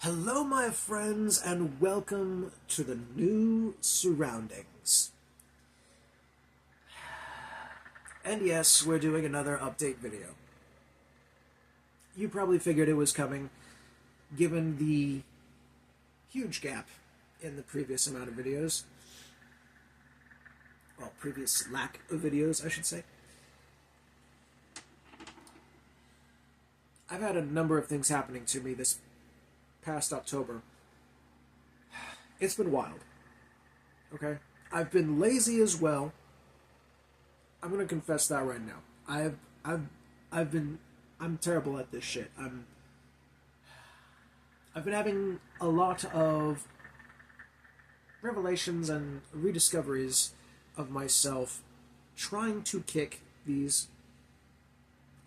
Hello, my friends, and welcome to the new surroundings. And yes, we're doing another update video. You probably figured it was coming, given the huge gap in the previous amount of videos. Well, previous lack of videos, I should say. I've had a number of things happening to me this past October. It's been wild. Okay? I've been lazy as well. I'm gonna confess that right now. I'm terrible at this shit. I've been having a lot of revelations and rediscoveries of myself trying to kick these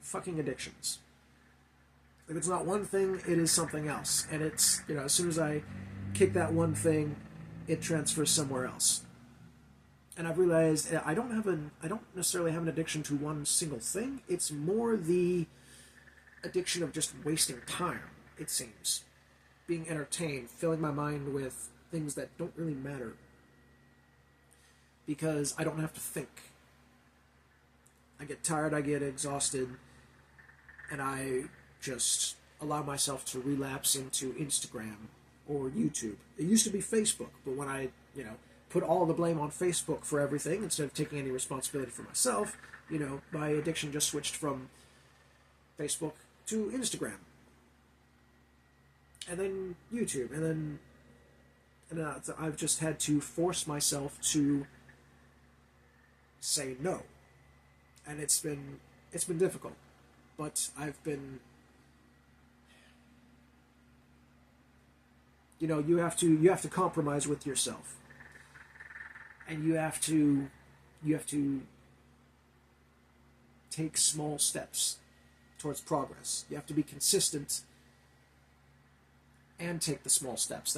fucking addictions. If it's not one thing, it is something else. And it's, as soon as I kick that one thing, it transfers somewhere else. And I've realized I don't necessarily have an addiction to one single thing. It's more the addiction of just wasting time, it seems. Being entertained, filling my mind with things that don't really matter. Because I don't have to think. I get tired, I get exhausted, and I just allow myself to relapse into Instagram or YouTube. It used to be Facebook, but when I, put all the blame on Facebook for everything instead of taking any responsibility for myself, my addiction just switched from Facebook to Instagram. And then YouTube, and I've just had to force myself to say no. And it's been difficult. But I've been you have to compromise with yourself, and you have to take small steps towards progress. You have to be consistent and take the small steps.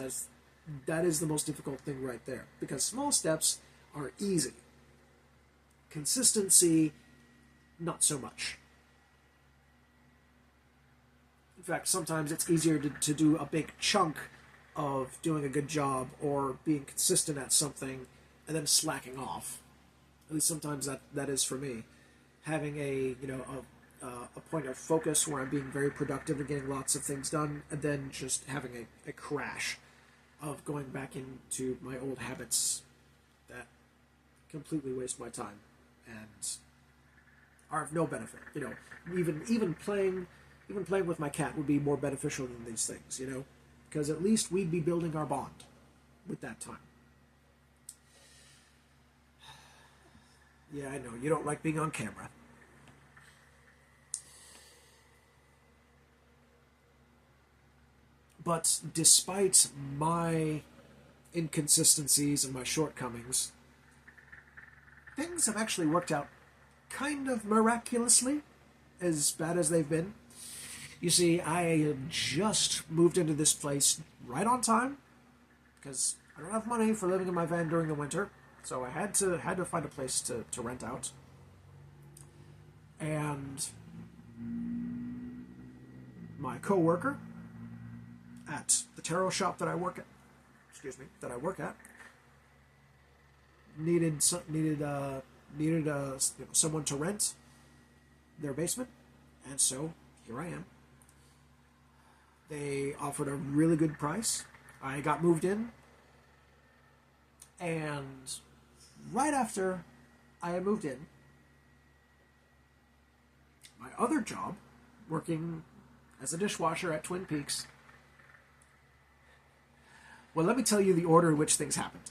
That is the most difficult thing right there, because small steps are easy. Consistency, not so much. In fact, sometimes it's easier to do a big chunk of doing a good job or being consistent at something and then slacking off. At least sometimes that is for me. Having a point of focus where I'm being very productive and getting lots of things done, and then just having a crash of going back into my old habits that completely waste my time and are of no benefit. Even playing with my cat would be more beneficial than these things, because at least we'd be building our bond with that time. Yeah, I know, you don't like being on camera. But despite my inconsistencies and my shortcomings, things have actually worked out kind of miraculously, as bad as they've been. You see, I had just moved into this place right on time, because I don't have money for living in my van during the winter, so I had to find a place to rent out. And my coworker at the tarot shop that I work at, needed someone to rent their basement, and so here I am. They offered a really good price. I got moved in, and right after I had moved in, my other job, working as a dishwasher at Twin Peaks, well, let me tell you the order in which things happened.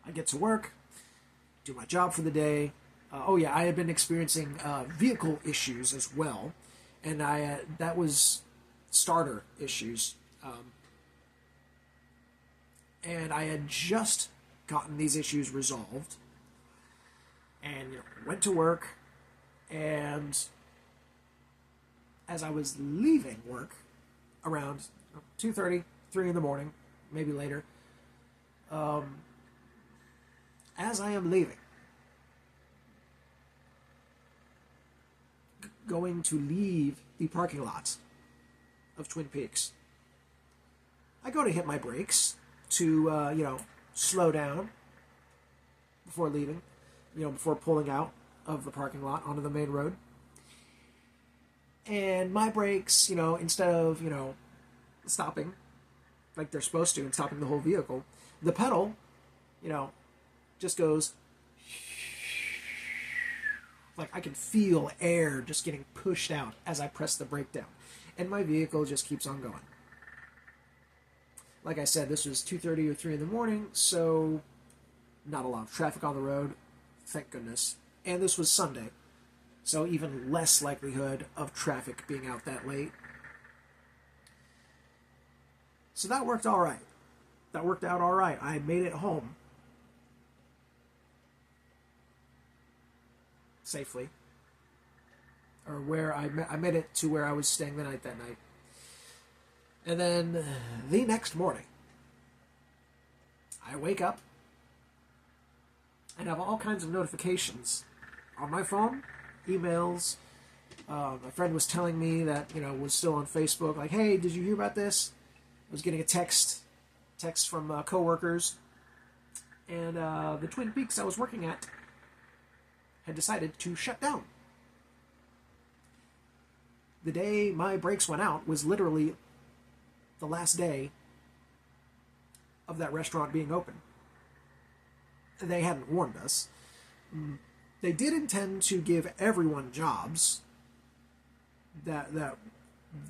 I get to work, do my job for the day. I had been experiencing vehicle issues as well, and that was starter issues. And I had just gotten these issues resolved, and went to work, and as I was leaving work around 2:30, 3 in the morning, maybe later, as I am leaving, going to leave the parking lot, of Twin Peaks. I go to hit my brakes to, slow down before leaving, before pulling out of the parking lot onto the main road. And my brakes, instead of, stopping like they're supposed to and stopping the whole vehicle, the pedal, just goes like I can feel air just getting pushed out as I press the brake down. And my vehicle just keeps on going. Like I said, this was 2:30 or 3 in the morning, so not a lot of traffic on the road, thank goodness. And this was Sunday, so even less likelihood of traffic being out that late. So that worked all right. That worked out all right. I made it home safely, or where I made it to where I was staying the night that night. And then the next morning, I wake up and have all kinds of notifications on my phone, emails. My friend was telling me that, was still on Facebook, like, hey, did you hear about this? I was getting a text from coworkers, and the Twin Peaks I was working at had decided to shut down. The day my brakes went out was literally the last day of that restaurant being open. They hadn't warned us. They did intend to give everyone jobs that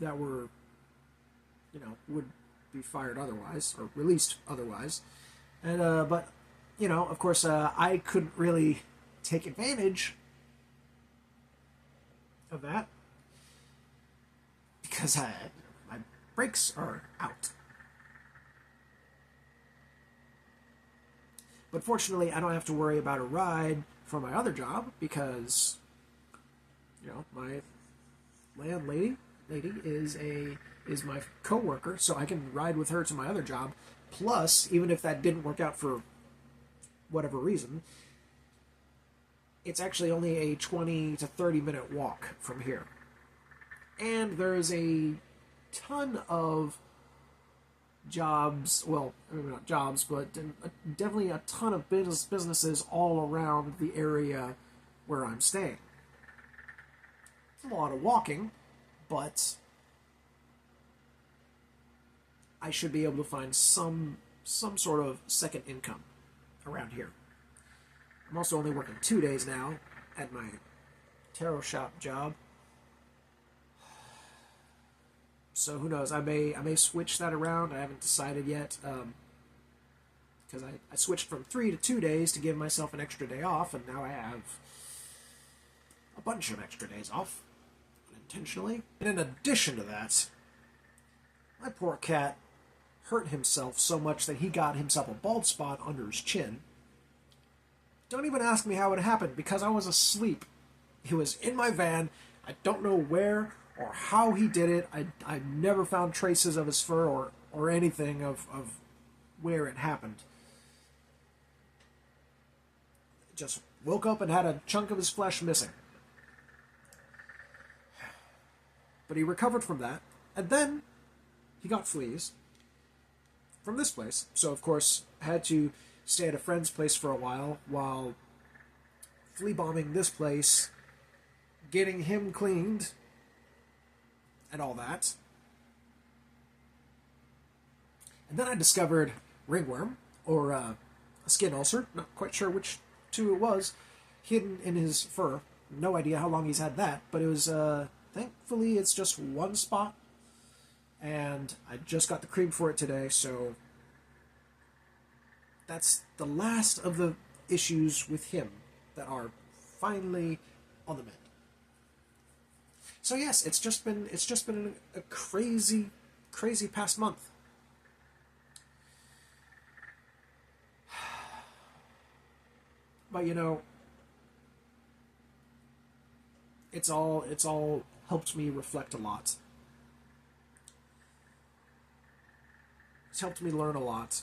were, would be fired otherwise or released otherwise, and but of course, I couldn't really take advantage of that because my brakes are out. But fortunately, I don't have to worry about a ride for my other job because, my landlady is my coworker, so I can ride with her to my other job. Plus, even if that didn't work out for whatever reason, it's actually only a 20 to 30 minute walk from here. And there's a ton of jobs, well, maybe not jobs, but definitely a ton of businesses all around the area where I'm staying. It's a lot of walking, but I should be able to find some sort of second income around here. I'm also only working 2 days now at my tarot shop job. So who knows? I may switch that around. I haven't decided yet, because I switched from 3 to 2 days to give myself an extra day off, and now I have a bunch of extra days off, unintentionally. And in addition to that, my poor cat hurt himself so much that he got himself a bald spot under his chin. Don't even ask me how it happened, because I was asleep. He was in my van. I don't know where or how he did it. I never found traces of his fur or anything of where it happened. Just woke up and had a chunk of his flesh missing. But he recovered from that, and then he got fleas from this place. So, of course, had to stay at a friend's place for a while flea bombing this place, getting him cleaned, and all that. And then I discovered ringworm, or a skin ulcer, not quite sure which two it was, hidden in his fur. No idea how long he's had that, but it was, thankfully it's just one spot, and I just got the cream for it today, so that's the last of the issues with him that are finally on the mend. So yes, it's just been a crazy past month. But it's all helped me reflect a lot. It's helped me learn a lot.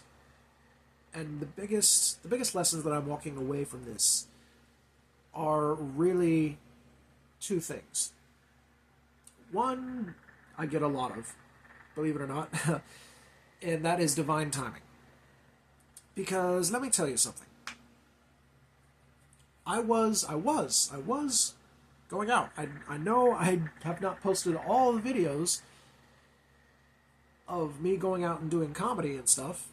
And the biggest lessons that I'm walking away from this are really two things. One, I get a lot of, believe it or not, and that is divine timing. Because let me tell you something. I was going out. I know I have not posted all the videos of me going out and doing comedy and stuff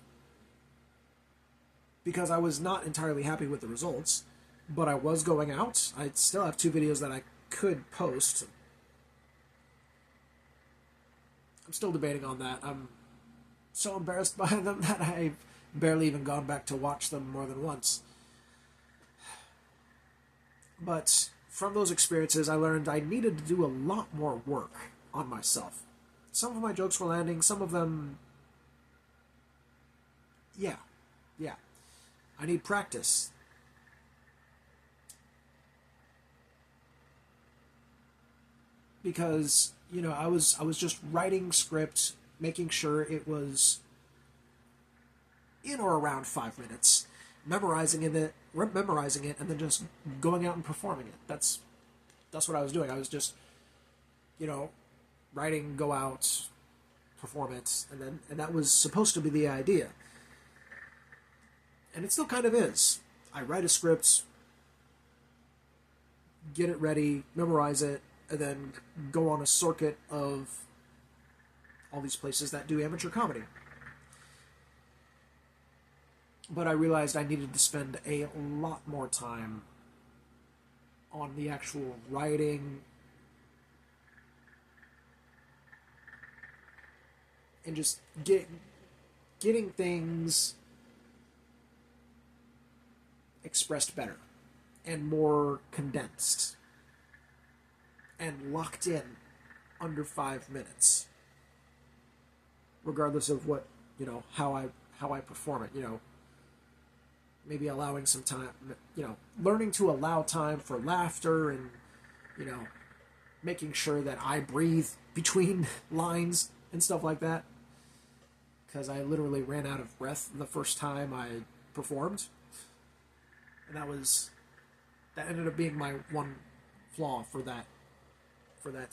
because I was not entirely happy with the results, but I was going out. I still have 2 videos that I could post. I'm still debating on that. I'm so embarrassed by them that I've barely even gone back to watch them more than once. But from those experiences, I learned I needed to do a lot more work on myself. Some of my jokes were landing, some of them... Yeah. I need practice. Because, I was just writing script, making sure it was in or around 5 minutes, memorizing it, and then just going out and performing it. That's what I was doing. I was just, writing, go out, perform it, and that was supposed to be the idea. And it still kind of is. I write a script, get it ready, memorize it, and then go on a circuit of all these places that do amateur comedy. But I realized I needed to spend a lot more time on the actual writing and just getting things expressed better and more condensed and locked in under 5 minutes, regardless of what, how I perform it, maybe allowing some time, learning to allow time for laughter and, making sure that I breathe between lines and stuff like that. Because I literally ran out of breath the first time I performed. And that ended up being my one flaw for that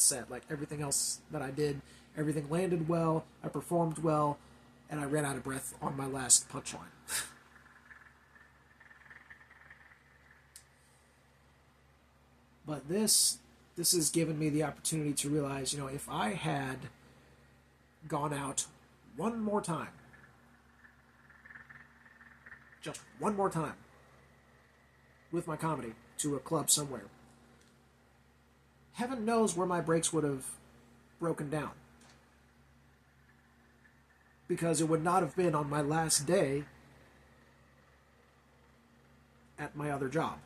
set. Like, everything else that I did, everything landed well, I performed well, and I ran out of breath on my last punchline. But this has given me the opportunity to realize, if I had gone out one more time, just one more time, with my comedy to a club somewhere, heaven knows where my breaks would have broken down. Because it would not have been on my last day at my other job,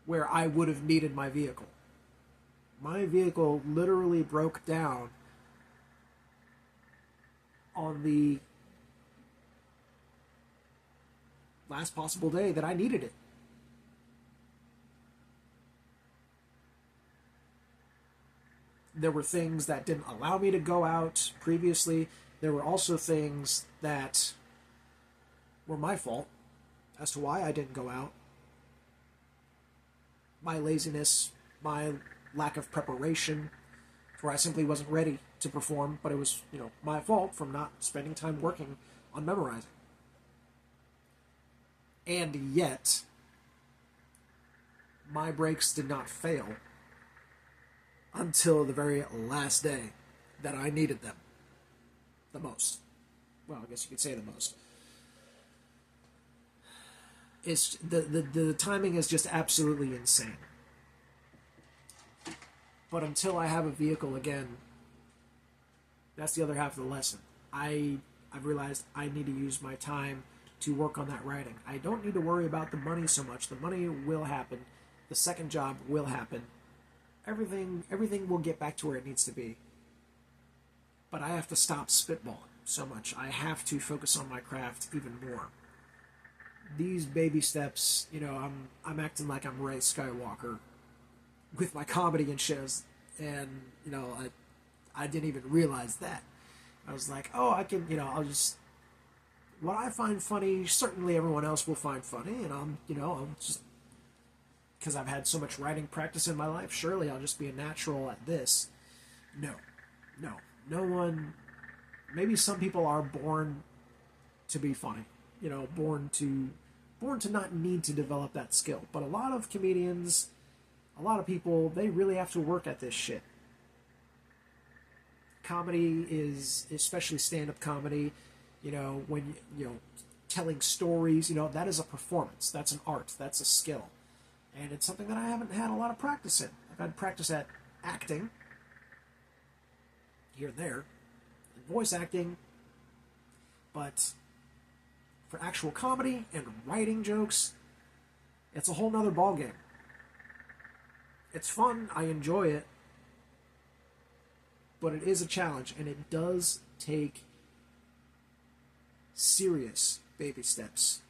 where I would have needed my vehicle. My vehicle literally broke down on the last possible day that I needed it. There were things that didn't allow me to go out previously. There were also things that were my fault as to why I didn't go out. My laziness, my lack of preparation, where I simply wasn't ready to perform, but it was, my fault from not spending time working on memorizing. And yet, my breaks did not fail until the very last day that I needed them the most. Well, I guess you could say the most. It's the timing is just absolutely insane. But until I have a vehicle again, that's the other half of the lesson. I've realized I need to use my time to work on that writing. I don't need to worry about the money so much. The money will happen. The second job will happen. Everything will get back to where it needs to be. But I have to stop spitballing so much. I have to focus on my craft even more. These baby steps, I'm acting like I'm Rey Skywalker with my comedy and shows, and I didn't even realize that. I was like, oh, I can, I'll just, what I find funny, certainly everyone else will find funny, and I'll just, because I've had so much writing practice in my life, surely I'll just be a natural at this. No one maybe some people are born to be funny, you know, born to not need to develop that skill. But a lot of comedians, a lot of people, they really have to work at this shit. Comedy is, especially stand-up comedy, you know, when you know, telling stories, you know, that is a performance, that's an art, that's a skill, and it's something that I haven't had a lot of practice in. I've had practice at acting here and there, and voice acting, but for actual comedy and writing jokes, it's a whole nother ballgame. It's fun, I enjoy it, but it is a challenge, and it does take serious baby steps.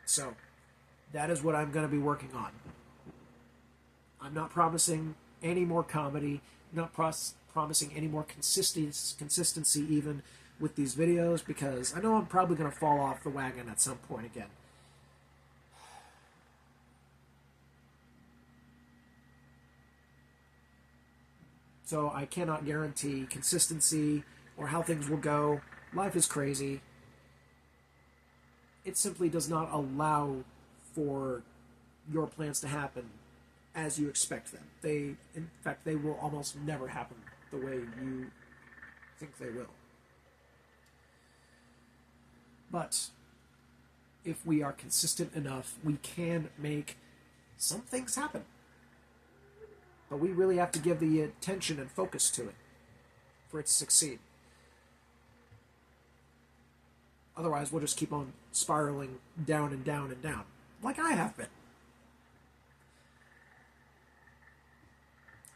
So, that is what I'm going to be working on. I'm not promising any more comedy, not promising any more consistency even with these videos, because I know I'm probably going to fall off the wagon at some point again. So I cannot guarantee consistency or how things will go. Life is crazy. It simply does not allow for your plans to happen as you expect them. In fact, they will almost never happen the way you think they will. But if we are consistent enough, we can make some things happen. But we really have to give the attention and focus to it for it to succeed. Otherwise, we'll just keep on spiraling down and down and down, like I have been.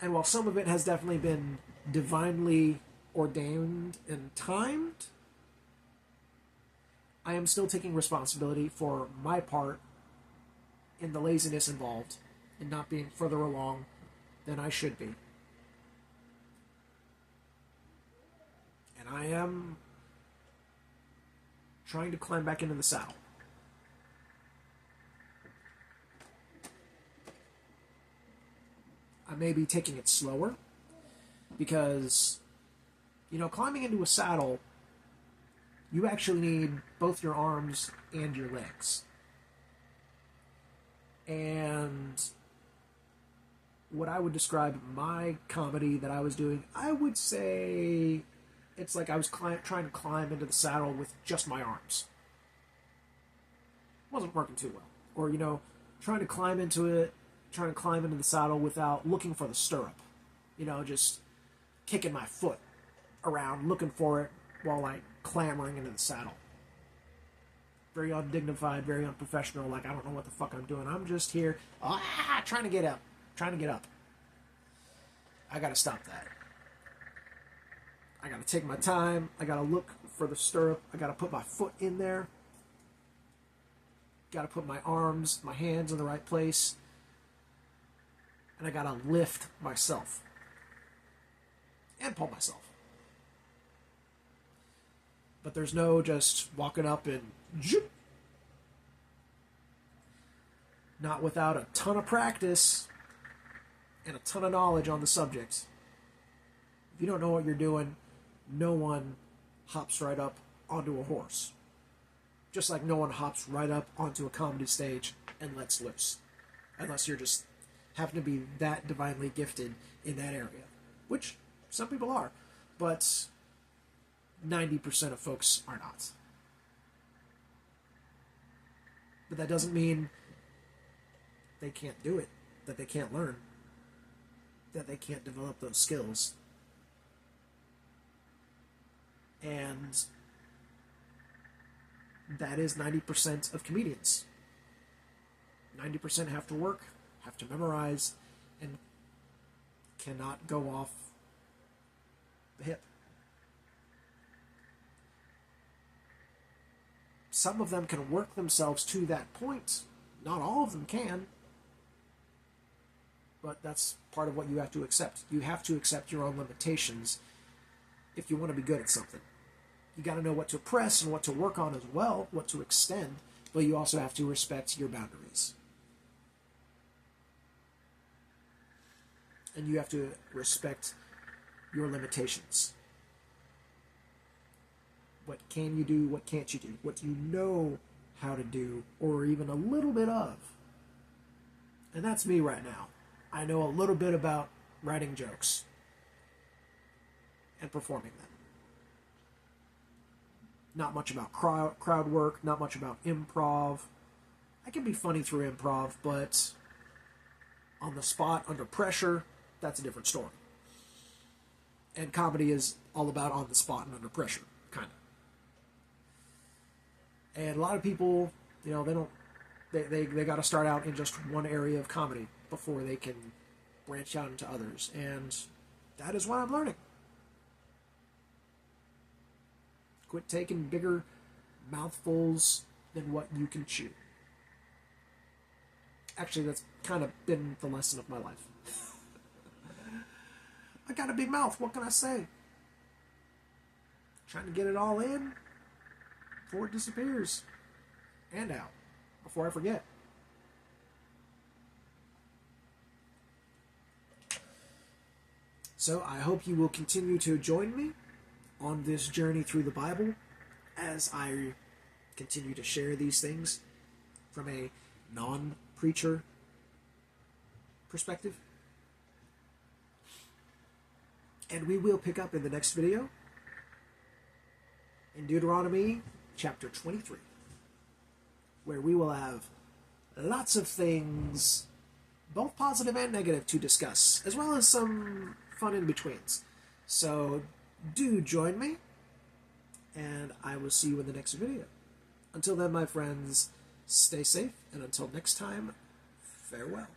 And while some of it has definitely been divinely ordained and timed, I am still taking responsibility for my part in the laziness involved in not being further along than I should be. And I am trying to climb back into the saddle. I may be taking it slower because, you know, climbing into a saddle, you actually need both your arms and your legs. And what I would describe my comedy that I was doing, I would say it's like I was trying to climb into the saddle with just my arms. It wasn't working too well. Or, you know, trying to climb into the saddle without looking for the stirrup. You know, just kicking my foot around, looking for it while like clambering into the saddle. Very undignified, very unprofessional, like I don't know what the fuck I'm doing. I'm just here, trying to get up. I gotta stop that. I gotta take my time. I gotta look for the stirrup. I gotta put my foot in there. Gotta put my arms, my hands in the right place. And I gotta lift myself. And pull myself. But there's no just walking up and zoop. Not without a ton of practice and a ton of knowledge on the subject. If you don't know what you're doing, no one hops right up onto a horse. Just like no one hops right up onto a comedy stage and lets loose. Unless you're just happen to be that divinely gifted in that area. Which some people are. But 90% of folks are not. But that doesn't mean they can't do it, that they can't learn, that they can't develop those skills. And that is 90% of comedians. 90% have to work, have to memorize, and cannot go off the hip. Some of them can work themselves to that point. Not all of them can. But that's part of what you have to accept. You have to accept your own limitations if you want to be good at something. You got to know what to press and what to work on as well, what to extend, but you also have to respect your boundaries. And you have to respect your limitations. What can you do? What can't you do? What do you know how to do, or even a little bit of? And that's me right now. I know a little bit about writing jokes and performing them. Not much about crowd work, not much about improv. I can be funny through improv, but on the spot, under pressure, that's a different story. And comedy is all about on the spot and under pressure, kind of. And a lot of people, they got to start out in just one area of comedy before they can branch out into others. And that is what I'm learning. Quit taking bigger mouthfuls than what you can chew. Actually, that's kind of been the lesson of my life. I got a big mouth, what can I say? Trying to get it all in before it disappears. And out, before I forget. So I hope you will continue to join me on this journey through the Bible as I continue to share these things from a non-preacher perspective. And we will pick up in the next video in Deuteronomy chapter 23, where we will have lots of things, both positive and negative, to discuss, as well as some fun in-betweens. So do join me, and I will see you in the next video. Until then, my friends, stay safe, and until next time, farewell.